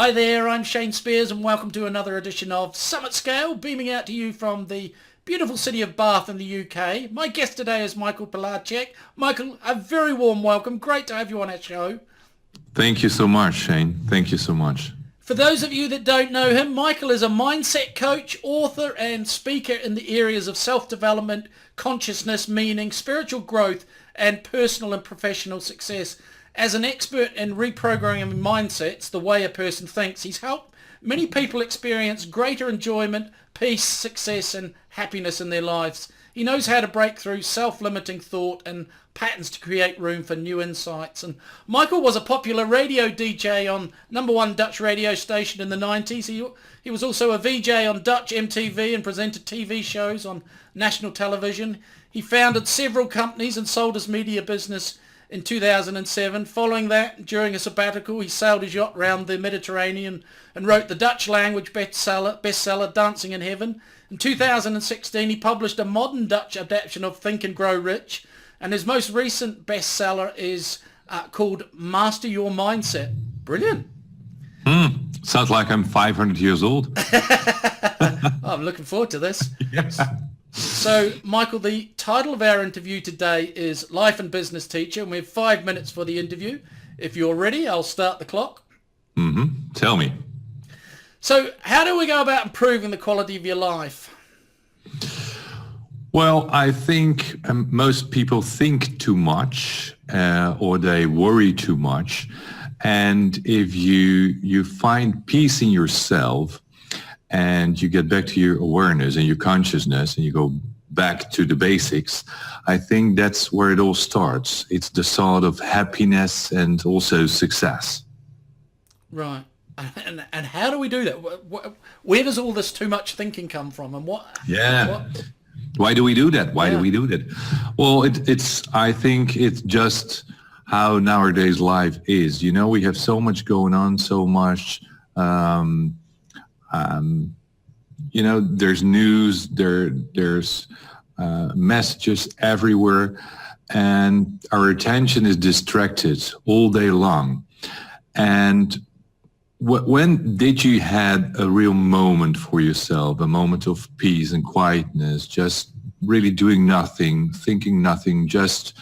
Hi there, I'm Shane Spears and welcome to another edition of Summit Scale, beaming out to you from the beautiful city of Bath in the UK. My guest today is Michael Pilarczyk. Michael, a very warm welcome. Great to have you on our show. Thank you so much, Shane. Thank you so much. For those of you that don't know him, Michael is a mindset coach, author and speaker in the areas of self-development, consciousness, meaning, spiritual growth and personal and professional success. As an expert in reprogramming mindsets, the way a person thinks, he's helped many people experience greater enjoyment, peace, success and happiness in their lives. He knows how to break through self-limiting thought and patterns to create room for new insights. And Michael was a popular radio DJ on #1 Dutch radio station in the 90s. He was also a VJ on Dutch MTV and presented TV shows on national television. He founded several companies and sold his media business in 2007. Following that, during a sabbatical, he sailed his yacht around the Mediterranean and wrote the Dutch language bestseller Dancing in Heaven. In 2016, he published a modern Dutch adaptation of Think and Grow Rich, and his most recent bestseller is called Master Your Mindset. Brilliant. Sounds like I'm 500 years old. I'm looking forward to this. Yes. So, Michael, the title of our interview today is Life and Business Teacher, and we have 5 minutes for the interview. If you're ready, I'll start the clock. Tell me. So, how do we go about improving the quality of your life? Well, I think most people think too much or they worry too much. And if you find peace in yourself, and you get back to your awareness and your consciousness and you go back to the basics, I think that's where it all starts. It's the sort of happiness and also success. Right. And how do we do that? Where does all this too much thinking come from? And what? Yeah. Why do we do that? Why do we do that? Well, I think it's just how nowadays life is. You know, we have so much going on, so much... you know, there's news, there's messages everywhere, and our attention is distracted all day long. And when did you had a real moment for yourself, a moment of peace and quietness, just really doing nothing, thinking nothing, just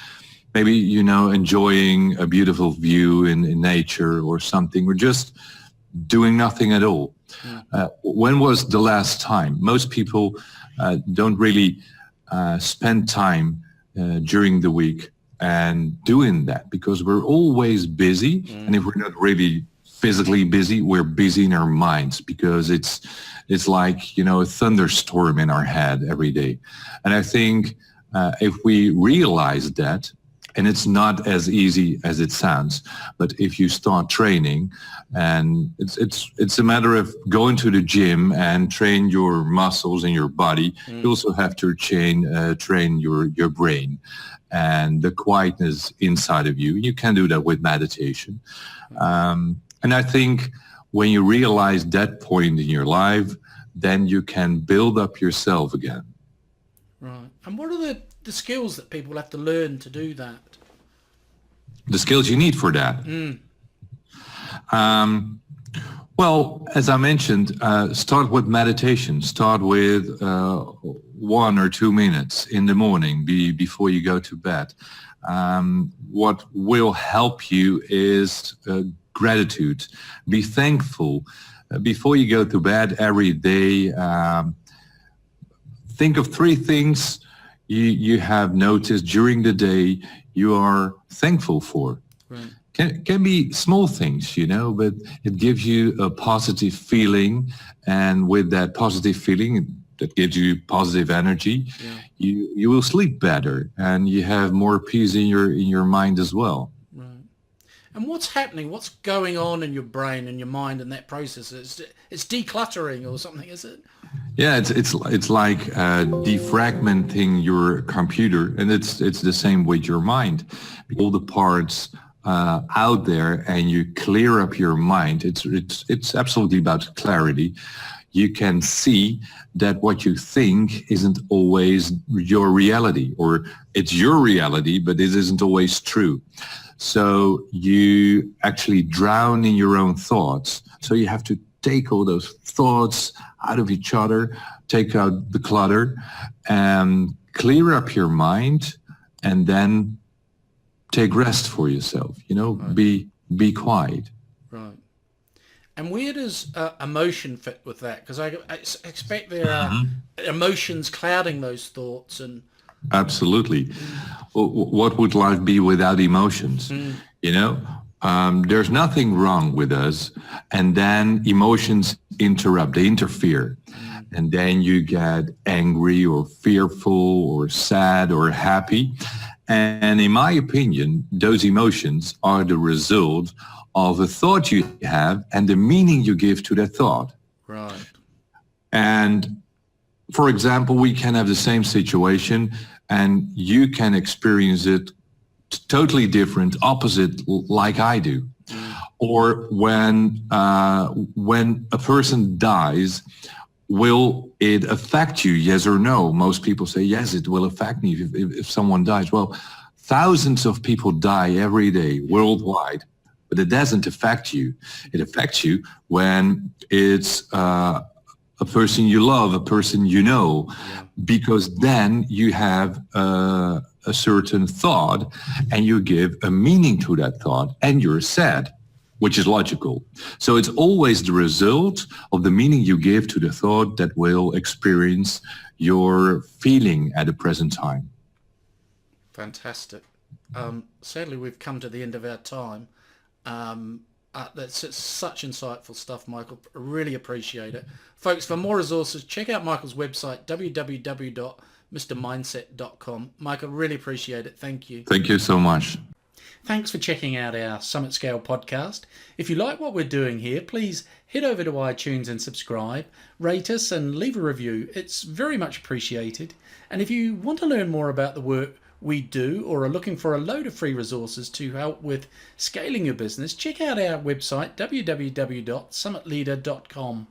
maybe, you know, enjoying a beautiful view in nature or something, or just doing nothing at all? When was the last time? Most people don't really spend time during the week and doing that because we're always busy. And if we're not really physically busy, we're busy in our minds because it's like, you know, a thunderstorm in our head every day. And I think if we realize that, and it's not as easy as it sounds, but if you start training, and it's a matter of going to the gym and train your muscles and your body. You also have to train your brain and the quietness inside of you. You can do that with meditation. And I think when you realize that point in your life, then you can build up yourself again. Right. And what are the skills that people have to learn to do that? The skills you need for that? Well, as I mentioned, start with meditation. Start with 1 or 2 minutes in the morning before you go to bed. What will help you is gratitude. Be thankful. Before you go to bed every day, think of 3 things you have noticed during the day you are thankful for. Right. Can be small things, you know, but it gives you a positive feeling, and with that positive feeling that gives you positive energy, you will sleep better and you have more peace in your mind as well. Right. And what's happening? What's going on in your brain and your mind in that process? It's decluttering or something, is it? Yeah, it's like defragmenting your computer, and it's the same with your mind. All the parts out there, and you clear up your mind. It's absolutely about clarity. You can see that what you think isn't always your reality, or it's your reality, but it isn't always true. So you actually drown in your own thoughts. So you have to take all those thoughts out of each other, take out the clutter, and clear up your mind, and then take rest for yourself. Right. Be quiet. Right. And where does emotion fit with that? Because I expect there are emotions clouding those thoughts. And absolutely. What would life be without emotions? There's nothing wrong with us, and then emotions interrupt, they interfere. And then you get angry or fearful or sad or happy. And in my opinion, those emotions are the result of a thought you have and the meaning you give to that thought. Right. And for example, we can have the same situation and you can experience it totally different, opposite, like I do. Or when a person dies, will it affect you? Yes or no? Most people say, yes, it will affect me if someone dies. Well, thousands of people die every day worldwide, but it doesn't affect you. It affects you when it's a person you love, a person you know, because then you have a certain thought and you give a meaning to that thought and you're sad, which is logical. So it's always the result of the meaning you give to the thought that will experience your feeling at the present time. Fantastic. Sadly, we've come to the end of our time. That's such insightful stuff, Michael. I really appreciate it. Folks, for more resources, check out Michael's website, www.mrmindset.com. Michael, really appreciate it. Thank you. Thank you so much. Thanks for checking out our Summit Scale podcast. If you like what we're doing here, please head over to iTunes and subscribe, rate us and leave a review. It's very much appreciated. And if you want to learn more about the work we do or are looking for a load of free resources to help with scaling your business, check out our website, www.summitleader.com.